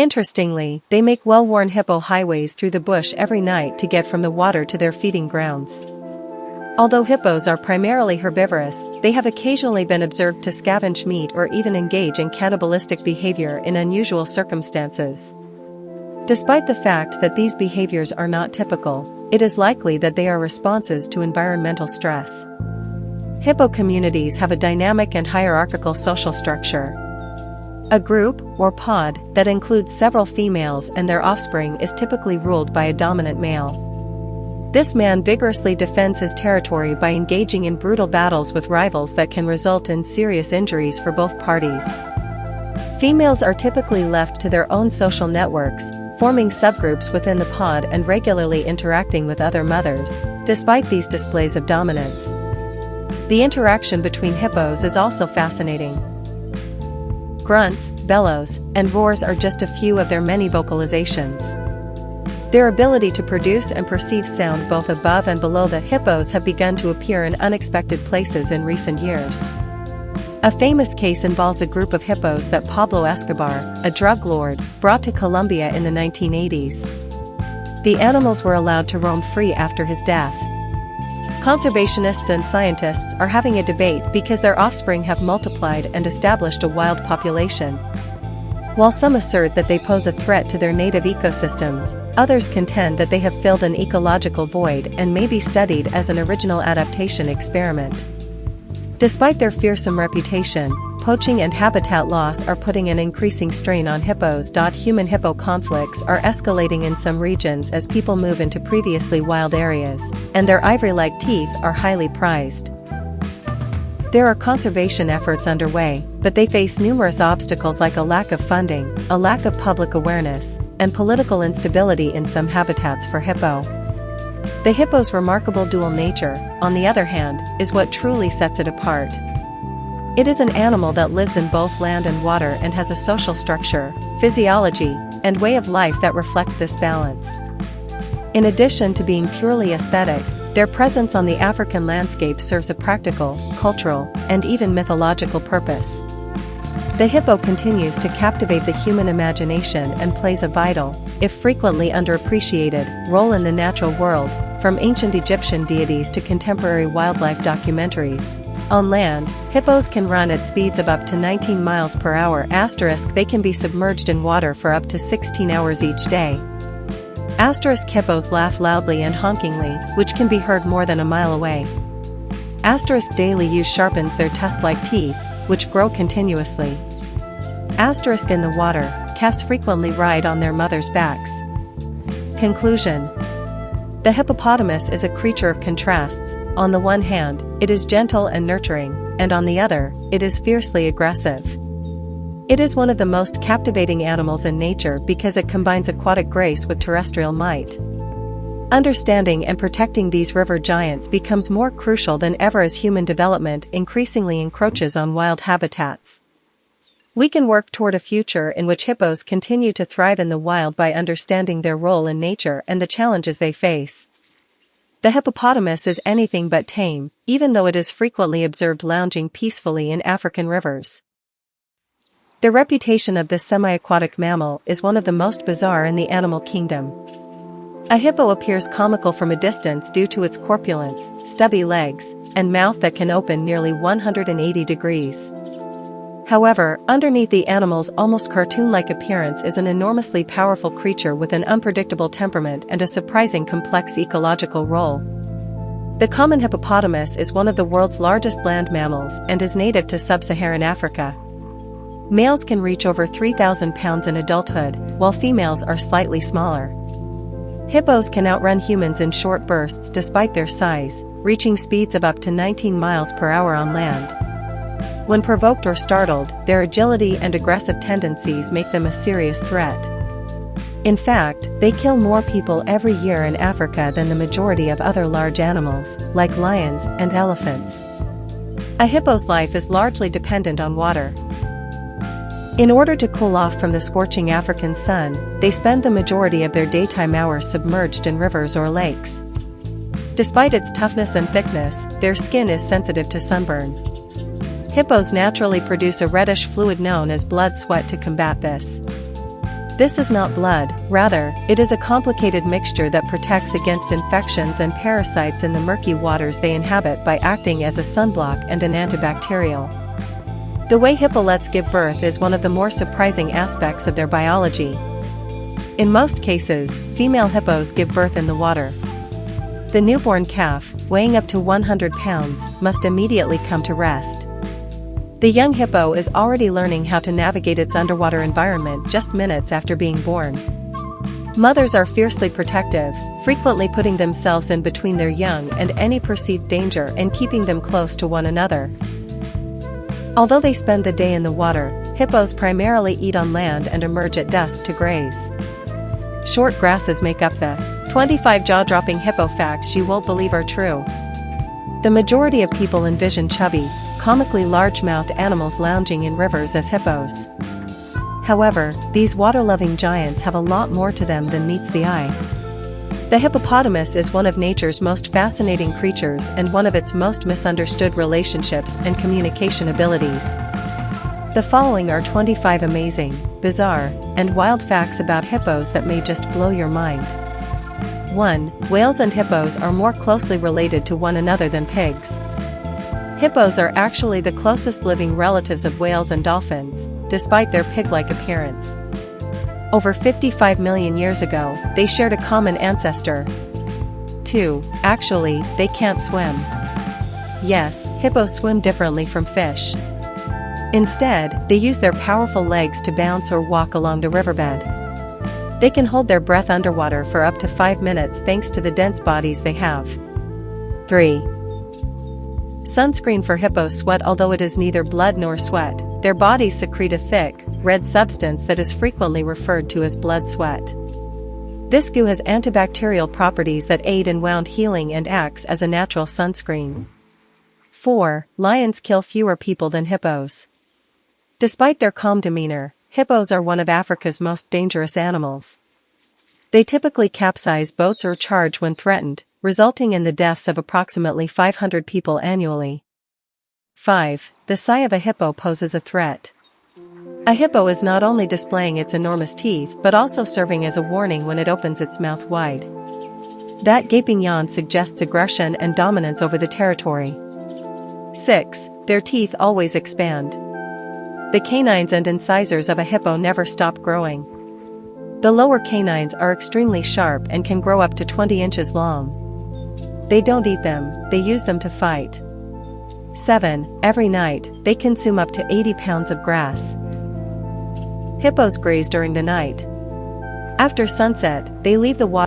Interestingly, they make well-worn hippo highways through the bush every night to get from the water to their feeding grounds. Although hippos are primarily herbivorous, they have occasionally been observed to scavenge meat or even engage in cannibalistic behavior in unusual circumstances. Despite the fact that these behaviors are not typical, it is likely that they are responses to environmental stress. Hippo communities have a dynamic and hierarchical social structure. A group, or pod, that includes several females and their offspring is typically ruled by a dominant male. This man vigorously defends his territory by engaging in brutal battles with rivals that can result in serious injuries for both parties. Females are typically left to their own social networks, forming subgroups within the pod and regularly interacting with other mothers, despite these displays of dominance. The interaction between hippos is also fascinating. Grunts, bellows, and roars are just a few of their many vocalizations. Their ability to produce and perceive sound both above and below the hippos have begun to appear in unexpected places in recent years. A famous case involves a group of hippos that Pablo Escobar, a drug lord, brought to Colombia in the 1980s. The animals were allowed to roam free after his death. Conservationists and scientists are having a debate because their offspring have multiplied and established a wild population. While some assert that they pose a threat to their native ecosystems, others contend that they have filled an ecological void and may be studied as an original adaptation experiment. Despite their fearsome reputation, poaching and habitat loss are putting an increasing strain on hippos. Human-hippo conflicts are escalating in some regions as people move into previously wild areas, and their ivory-like teeth are highly prized. There are conservation efforts underway, but they face numerous obstacles like a lack of funding, a lack of public awareness, and political instability in some habitats for hippo. The hippo's remarkable dual nature, on the other hand, is what truly sets it apart. It is an animal that lives in both land and water and has a social structure, physiology, and way of life that reflect this balance. In addition to being purely aesthetic, their presence on the African landscape serves a practical, cultural, and even mythological purpose. The hippo continues to captivate the human imagination and plays a vital, if frequently underappreciated, role in the natural world, from ancient Egyptian deities to contemporary wildlife documentaries. On land, hippos can run at speeds of up to 19 miles per hour. They can be submerged in water for up to 16 hours each day. Hippos laugh loudly and honkingly, which can be heard more than a mile away. Daily use sharpens their tusk-like teeth, which grow continuously. In the water, calves frequently ride on their mothers' backs. Conclusion. The hippopotamus is a creature of contrasts. On the one hand, it is gentle and nurturing, and on the other, it is fiercely aggressive. It is one of the most captivating animals in nature because it combines aquatic grace with terrestrial might. Understanding and protecting these river giants becomes more crucial than ever as human development increasingly encroaches on wild habitats. We can work toward a future in which hippos continue to thrive in the wild by understanding their role in nature and the challenges they face. The hippopotamus is anything but tame, even though it is frequently observed lounging peacefully in African rivers. The reputation of this semi-aquatic mammal is one of the most bizarre in the animal kingdom. A hippo appears comical from a distance due to its corpulence, stubby legs, and mouth that can open nearly 180 degrees. However, underneath the animal's almost cartoon-like appearance is an enormously powerful creature with an unpredictable temperament and a surprising complex ecological role. The common hippopotamus is one of the world's largest land mammals and is native to sub-Saharan Africa. Males can reach over 3,000 pounds in adulthood, while females are slightly smaller. Hippos can outrun humans in short bursts despite their size, reaching speeds of up to 19 miles per hour on land. When provoked or startled, their agility and aggressive tendencies make them a serious threat. In fact, they kill more people every year in Africa than the majority of other large animals, like lions and elephants. A hippo's life is largely dependent on water. In order to cool off from the scorching African sun, they spend the majority of their daytime hours submerged in rivers or lakes. Despite its toughness and thickness, their skin is sensitive to sunburn. Hippos naturally produce a reddish fluid known as blood sweat to combat this. This is not blood, rather, it is a complicated mixture that protects against infections and parasites in the murky waters they inhabit by acting as a sunblock and an antibacterial. The way hippolets give birth is one of the more surprising aspects of their biology. In most cases, female hippos give birth in the water. The newborn calf, weighing up to 100 pounds, must immediately come to rest. The young hippo is already learning how to navigate its underwater environment just minutes after being born. Mothers are fiercely protective, frequently putting themselves in between their young and any perceived danger and keeping them close to one another. Although they spend the day in the water, hippos primarily eat on land and emerge at dusk to graze. Short grasses make up the 25 jaw-dropping hippo facts you won't believe are true. The majority of people envision chubby, comically large-mouthed animals lounging in rivers as hippos. However, these water-loving giants have a lot more to them than meets the eye. The hippopotamus is one of nature's most fascinating creatures and one of its most misunderstood relationships and communication abilities. The following are 25 amazing, bizarre, and wild facts about hippos that may just blow your mind. 1. Whales and hippos are more closely related to one another than pigs. Hippos are actually the closest living relatives of whales and dolphins, despite their pig-like appearance. Over 55 million years ago, they shared a common ancestor. 2. Actually, they can't swim. Yes, hippos swim differently from fish. Instead, they use their powerful legs to bounce or walk along the riverbed. They can hold their breath underwater for up to 5 minutes thanks to the dense bodies they have. 3. Sunscreen for hippos sweat. Although it is neither blood nor sweat, their bodies secrete a thick, red substance that is frequently referred to as blood sweat. This goo has antibacterial properties that aid in wound healing and acts as a natural sunscreen. 4. Lions kill fewer people than hippos. Despite their calm demeanor, hippos are one of Africa's most dangerous animals. They typically capsize boats or charge when threatened, resulting in the deaths of approximately 500 people annually. 5. The sigh of a hippo poses a threat. A hippo is not only displaying its enormous teeth but also serving as a warning when it opens its mouth wide. That gaping yawn suggests aggression and dominance over the territory. 6. Their teeth always expand. The canines and incisors of a hippo never stop growing. The lower canines are extremely sharp and can grow up to 20 inches long. They don't eat them, they use them to fight. 7. Every night, they consume up to 80 pounds of grass. Hippos graze during the night. After sunset, they leave the water